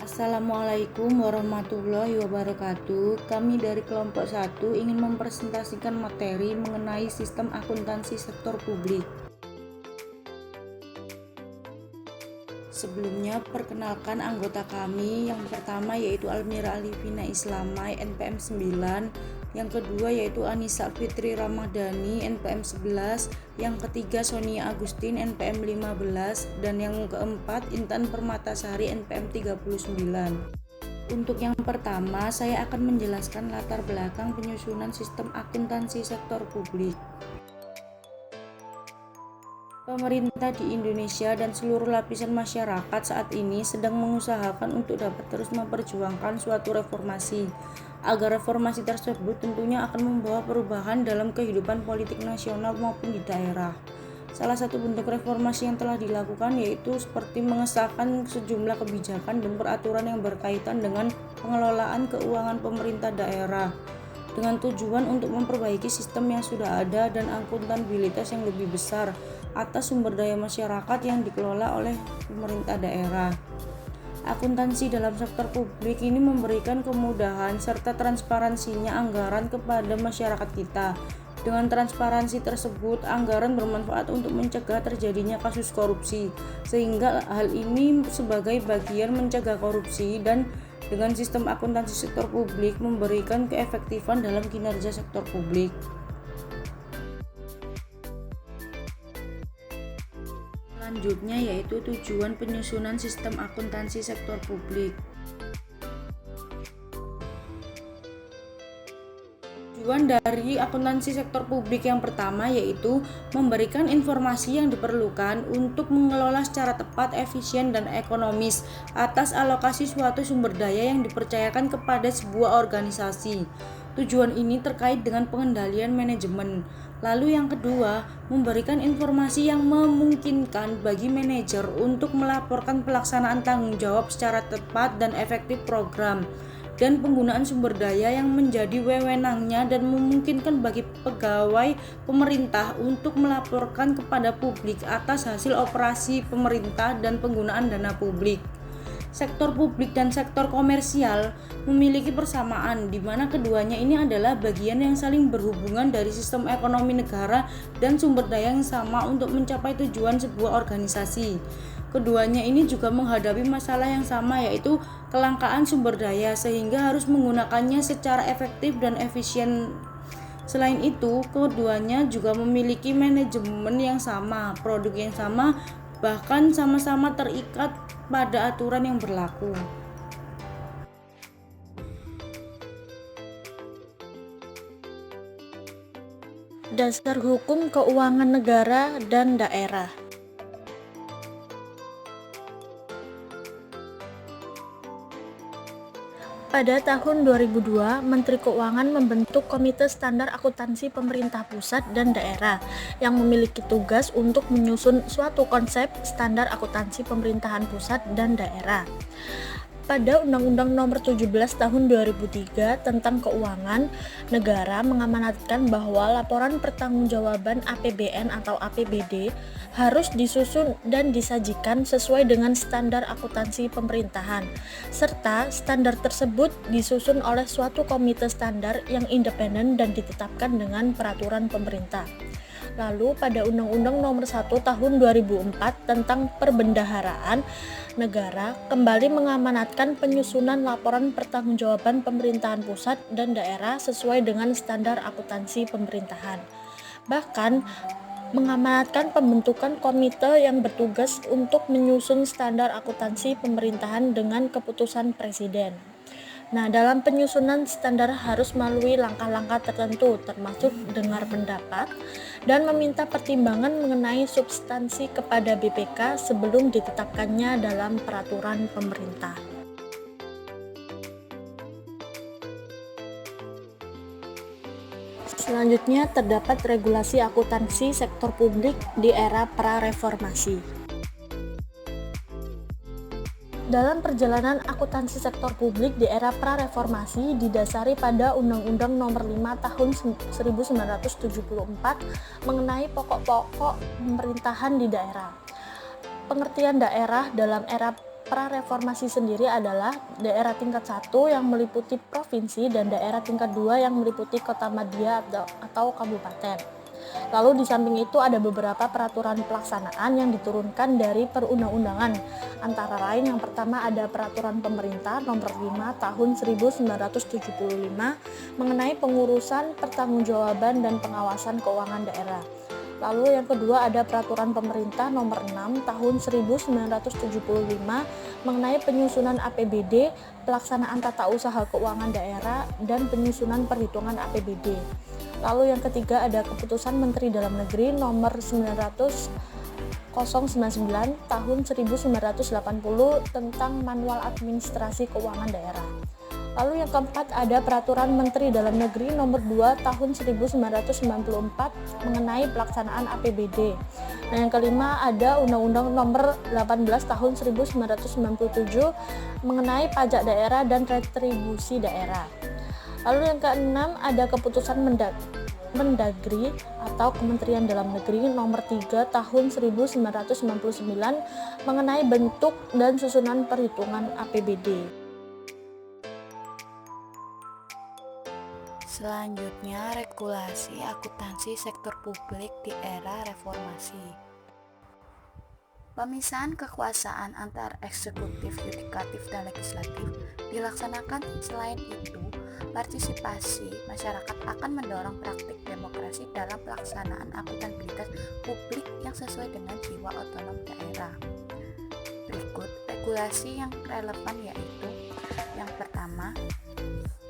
Assalamualaikum warahmatullahi wabarakatuh. Kami dari kelompok 1 ingin mempresentasikan materi mengenai sistem akuntansi sektor publik. Sebelumnya, perkenalkan anggota kami. Yang pertama yaitu Almira Alifina Islamai, NPM 9. Yang kedua yaitu Anissa Fitri Ramadhani, NPM 11. Yang ketiga Sonia Agustin, NPM 15. Dan yang keempat Intan Permatasari, NPM 39. Untuk yang pertama, saya akan menjelaskan latar belakang penyusunan sistem akuntansi sektor publik. Pemerintah di Indonesia dan seluruh lapisan masyarakat saat ini sedang mengusahakan untuk dapat terus memperjuangkan suatu reformasi, agar reformasi tersebut tentunya akan membawa perubahan dalam kehidupan politik nasional maupun di daerah. Salah satu bentuk reformasi yang telah dilakukan yaitu seperti mengesahkan sejumlah kebijakan dan peraturan yang berkaitan dengan pengelolaan keuangan pemerintah daerah, dengan tujuan untuk memperbaiki sistem yang sudah ada dan akuntabilitas yang lebih besar atas sumber daya masyarakat yang dikelola oleh pemerintah daerah. Akuntansi dalam sektor publik ini memberikan kemudahan serta transparansinya anggaran kepada masyarakat kita. Dengan transparansi tersebut, anggaran bermanfaat untuk mencegah terjadinya kasus korupsi, sehingga hal ini sebagai bagian mencegah korupsi. Dan dengan sistem akuntansi sektor publik memberikan keefektifan dalam kinerja sektor publik. Selanjutnya yaitu tujuan penyusunan sistem akuntansi sektor publik. Tujuan dari akuntansi sektor publik yang pertama yaitu memberikan informasi yang diperlukan untuk mengelola secara tepat, efisien, dan ekonomis atas alokasi suatu sumber daya yang dipercayakan kepada sebuah organisasi. Tujuan ini terkait dengan pengendalian manajemen. Lalu yang kedua, memberikan informasi yang memungkinkan bagi manajer untuk melaporkan pelaksanaan tanggung jawab secara tepat dan efektif program dan penggunaan sumber daya yang menjadi wewenangnya, dan memungkinkan bagi pegawai pemerintah untuk melaporkan kepada publik atas hasil operasi pemerintah dan penggunaan dana publik. Sektor publik dan sektor komersial memiliki persamaan, di mana keduanya ini adalah bagian yang saling berhubungan dari sistem ekonomi negara dan sumber daya yang sama untuk mencapai tujuan sebuah organisasi. Keduanya ini juga menghadapi masalah yang sama, yaitu kelangkaan sumber daya, sehingga harus menggunakannya secara efektif dan efisien. Selain itu, keduanya juga memiliki manajemen yang sama, produk yang sama, bahkan sama-sama terikat pada aturan yang berlaku. Dasar hukum keuangan negara dan daerah. Pada tahun 2002, Menteri Keuangan membentuk Komite Standar Akuntansi Pemerintah Pusat dan Daerah yang memiliki tugas untuk menyusun suatu konsep standar akuntansi pemerintahan pusat dan daerah. Pada Undang-Undang Nomor 17 Tahun 2003 tentang Keuangan Negara mengamanatkan bahwa laporan pertanggungjawaban APBN atau APBD harus disusun dan disajikan sesuai dengan standar akuntansi pemerintahan, serta standar tersebut disusun oleh suatu komite standar yang independen dan ditetapkan dengan peraturan pemerintah. Lalu pada Undang-Undang Nomor 1 Tahun 2004 tentang Perbendaharaan Negara kembali mengamanatkan penyusunan laporan pertanggungjawaban pemerintahan pusat dan daerah sesuai dengan standar akuntansi pemerintahan. Bahkan mengamanatkan pembentukan komite yang bertugas untuk menyusun standar akuntansi pemerintahan dengan keputusan Presiden. Nah, dalam penyusunan standar harus melalui langkah-langkah tertentu, termasuk dengar pendapat dan meminta pertimbangan mengenai substansi kepada BPK sebelum ditetapkannya dalam peraturan pemerintah. Selanjutnya terdapat regulasi akuntansi sektor publik di era pra-reformasi. Dalam perjalanan akuntansi sektor publik di era pra-reformasi didasari pada Undang-Undang Nomor 5 Tahun 1974 mengenai pokok-pokok pemerintahan di daerah. Pengertian daerah dalam era Prareformasi sendiri adalah daerah tingkat 1 yang meliputi provinsi dan daerah tingkat 2 yang meliputi kota madya atau kabupaten. Lalu di samping itu ada beberapa peraturan pelaksanaan yang diturunkan dari perundang-undangan. Antara lain yang pertama ada peraturan pemerintah nomor 5 tahun 1975 mengenai pengurusan pertanggungjawaban dan pengawasan keuangan daerah. Lalu yang kedua ada peraturan pemerintah nomor 6 tahun 1975 mengenai penyusunan APBD, pelaksanaan tata usaha keuangan daerah, dan penyusunan perhitungan APBD. Lalu yang ketiga ada keputusan Menteri Dalam Negeri nomor 099 tahun 1980 tentang manual administrasi keuangan daerah. Lalu yang keempat ada peraturan Menteri Dalam Negeri nomor 2 tahun 1994 mengenai pelaksanaan APBD. Nah, yang kelima ada Undang-Undang nomor 18 tahun 1997 mengenai pajak daerah dan retribusi daerah. Lalu yang keenam ada keputusan Mendagri atau Kementerian Dalam Negeri nomor 3 tahun 1999 mengenai bentuk dan susunan perhitungan APBD. Selanjutnya, regulasi akuntansi sektor publik di era reformasi. Pemisahan kekuasaan antar eksekutif, yudikatif, dan legislatif dilaksanakan. Selain itu, partisipasi masyarakat akan mendorong praktik demokrasi dalam pelaksanaan akuntabilitas publik yang sesuai dengan jiwa otonom daerah. Berikut regulasi yang relevan yaitu yang pertama,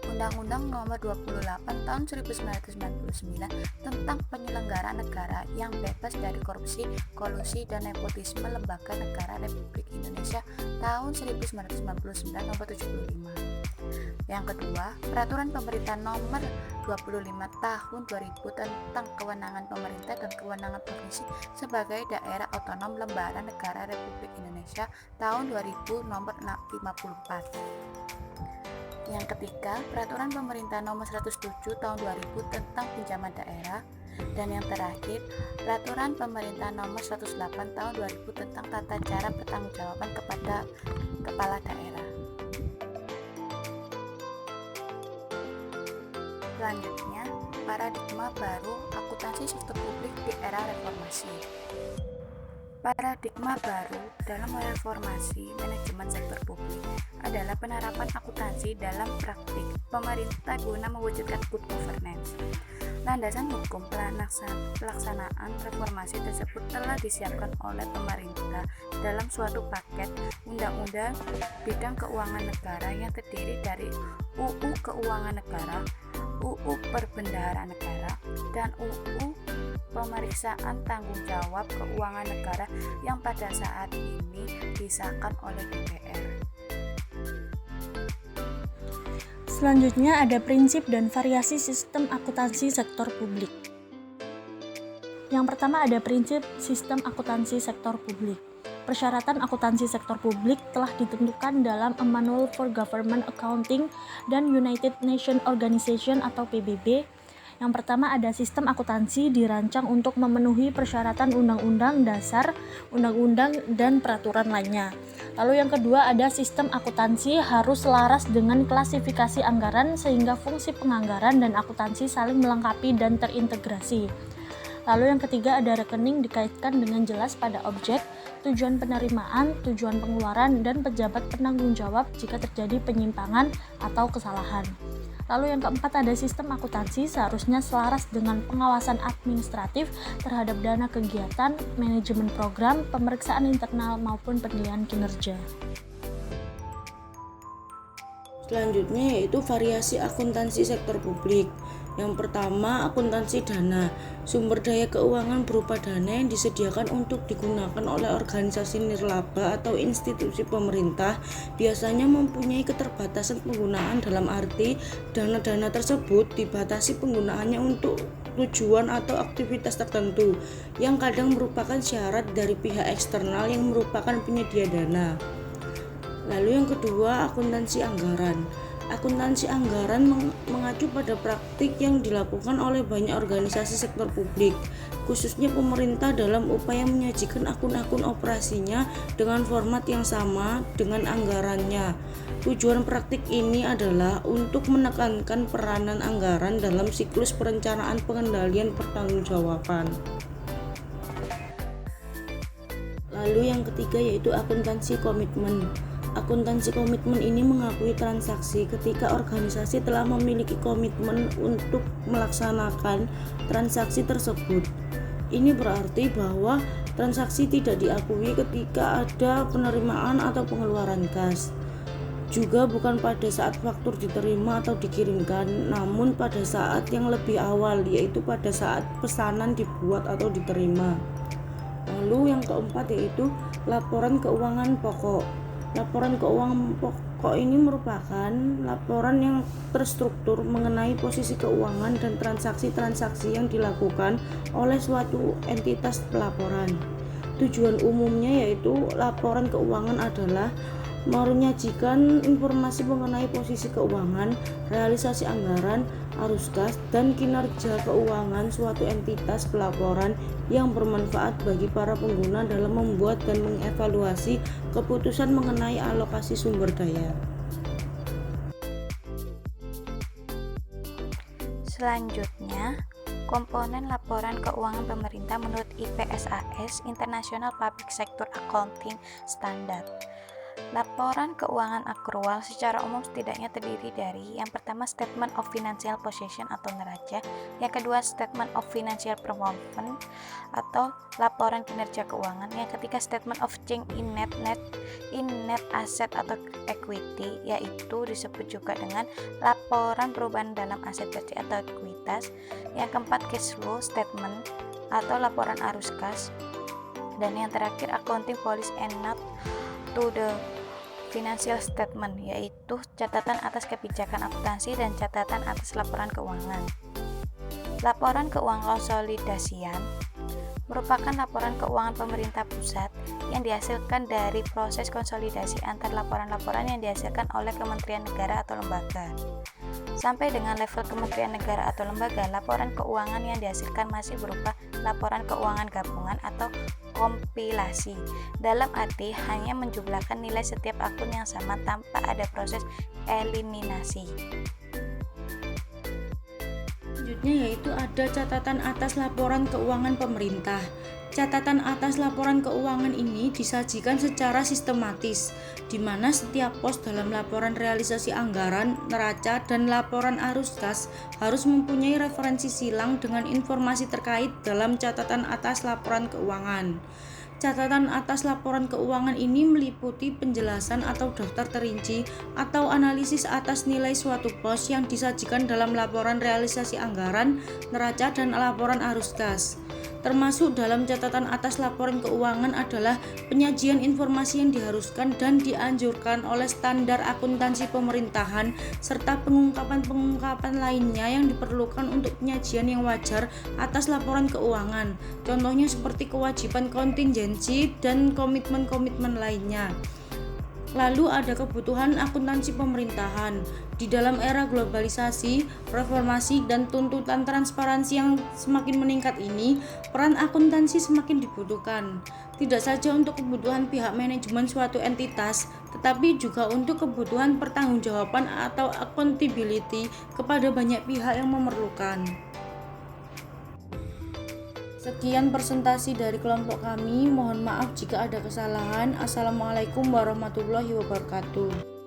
Undang-Undang Nomor 28 Tahun 1999 tentang Penyelenggaraan Negara yang Bebas dari Korupsi, Kolusi, dan Nepotisme Lembaga Negara Republik Indonesia Tahun 1999 Nomor 75. Yang kedua, Peraturan Pemerintah Nomor 25 Tahun 2000 tentang Kewenangan Pemerintah dan Kewenangan Provinsi sebagai Daerah Otonom Lembaga Negara Republik Indonesia Tahun 2000 Nomor 54. Yang ketiga, Peraturan Pemerintah Nomor 107 Tahun 2000 tentang Pinjaman Daerah. Dan yang terakhir, Peraturan Pemerintah Nomor 108 Tahun 2000 tentang Tata Cara Pertanggungjawaban kepada Kepala Daerah. Selanjutnya, paradigma baru akuntansi sektor publik di era reformasi. Paradigma baru dalam reformasi manajemen sektor publik adalah penerapan akuntansi dalam praktik pemerintah guna mewujudkan good governance. Landasan hukum pelaksanaan reformasi tersebut telah disiapkan oleh pemerintah dalam suatu paket undang-undang bidang keuangan negara yang terdiri dari UU Keuangan Negara, UU Perbendaharaan Negara, dan UU Pemeriksaan Tanggung Jawab Keuangan Negara yang pada saat ini disahkan oleh DPR. Selanjutnya ada prinsip dan variasi sistem akuntansi sektor publik. Yang pertama ada prinsip sistem akuntansi sektor publik. Persyaratan akuntansi sektor publik telah ditentukan dalam Manual for Government Accounting dan United Nations Organization atau PBB. Yang pertama ada sistem akuntansi dirancang untuk memenuhi persyaratan undang-undang dasar, undang-undang, dan peraturan lainnya. Lalu yang kedua ada sistem akuntansi harus selaras dengan klasifikasi anggaran sehingga fungsi penganggaran dan akuntansi saling melengkapi dan terintegrasi. Lalu yang ketiga ada rekening dikaitkan dengan jelas pada objek, tujuan penerimaan, tujuan pengeluaran, dan pejabat penanggung jawab jika terjadi penyimpangan atau kesalahan. Lalu yang keempat ada sistem akuntansi seharusnya selaras dengan pengawasan administratif terhadap dana kegiatan, manajemen program, pemeriksaan internal maupun penilaian kinerja. Selanjutnya yaitu variasi akuntansi sektor publik. Yang pertama, akuntansi dana. Sumber daya keuangan berupa dana yang disediakan untuk digunakan oleh organisasi nirlaba atau institusi pemerintah biasanya mempunyai keterbatasan penggunaan, dalam arti dana-dana tersebut dibatasi penggunaannya untuk tujuan atau aktivitas tertentu yang kadang merupakan syarat dari pihak eksternal yang merupakan penyedia dana. Lalu yang kedua, akuntansi anggaran. Akuntansi anggaran mengacu pada praktik yang dilakukan oleh banyak organisasi sektor publik, khususnya pemerintah dalam upaya menyajikan akun-akun operasinya dengan format yang sama dengan anggarannya. Tujuan praktik ini adalah untuk menekankan peranan anggaran dalam siklus perencanaan pengendalian pertanggungjawaban. Lalu yang ketiga yaitu akuntansi komitmen. Akuntansi komitmen ini mengakui transaksi ketika organisasi telah memiliki komitmen untuk melaksanakan transaksi tersebut. Ini berarti bahwa transaksi tidak diakui ketika ada penerimaan atau pengeluaran kas. Juga bukan pada saat faktur diterima atau dikirimkan, namun pada saat yang lebih awal, yaitu pada saat pesanan dibuat atau diterima. Lalu yang keempat yaitu laporan keuangan pokok. Laporan keuangan pokok ini merupakan laporan yang terstruktur mengenai posisi keuangan dan transaksi-transaksi yang dilakukan oleh suatu entitas pelaporan. Tujuan umumnya yaitu laporan keuangan adalah menyajikan informasi mengenai posisi keuangan, realisasi anggaran, arus kas, dan kinerja keuangan suatu entitas pelaporan yang bermanfaat bagi para pengguna dalam membuat dan mengevaluasi keputusan mengenai alokasi sumber daya. Selanjutnya, komponen laporan keuangan pemerintah menurut IPSAS International Public Sector Accounting Standard. Laporan keuangan akrual secara umum setidaknya terdiri dari yang pertama Statement of Financial Position atau neraca, yang kedua Statement of Financial Performance atau laporan kinerja keuangan, yang ketiga Statement of Change in net asset atau equity, yaitu disebut juga dengan laporan perubahan dalam aset bersih atau ekuitas, yang keempat Cash Flow Statement atau laporan arus kas, dan yang terakhir Accounting Policy and Note to the Financial Statement, yaitu catatan atas kebijakan akuntansi dan catatan atas laporan keuangan. Laporan keuangan konsolidasian merupakan laporan keuangan pemerintah pusat yang dihasilkan dari proses konsolidasi antar laporan-laporan yang dihasilkan oleh kementerian negara atau lembaga. Sampai dengan level kementerian negara atau lembaga, laporan keuangan yang dihasilkan masih berupa laporan keuangan gabungan atau kompilasi, dalam arti hanya menjumlahkan nilai setiap akun yang sama tanpa ada proses eliminasi. Selanjutnya yaitu ada catatan atas laporan keuangan pemerintah. Catatan atas laporan keuangan ini disajikan secara sistematis, di mana setiap pos dalam laporan realisasi anggaran, neraca, dan laporan arus kas harus mempunyai referensi silang dengan informasi terkait dalam catatan atas laporan keuangan. Catatan atas laporan keuangan ini meliputi penjelasan atau daftar terinci atau analisis atas nilai suatu pos yang disajikan dalam laporan realisasi anggaran, neraca, dan laporan arus kas. Termasuk dalam catatan atas laporan keuangan adalah penyajian informasi yang diharuskan dan dianjurkan oleh standar akuntansi pemerintahan serta pengungkapan-pengungkapan lainnya yang diperlukan untuk penyajian yang wajar atas laporan keuangan. Contohnya seperti kewajiban kontingensi dan komitmen-komitmen lainnya. Lalu ada kebutuhan akuntansi pemerintahan. Di dalam era globalisasi, reformasi, dan tuntutan transparansi yang semakin meningkat ini, peran akuntansi semakin dibutuhkan. Tidak saja untuk kebutuhan pihak manajemen suatu entitas, tetapi juga untuk kebutuhan pertanggungjawaban atau accountability kepada banyak pihak yang memerlukan. Sekian presentasi dari kelompok kami. Mohon maaf jika ada kesalahan. Assalamualaikum warahmatullahi wabarakatuh.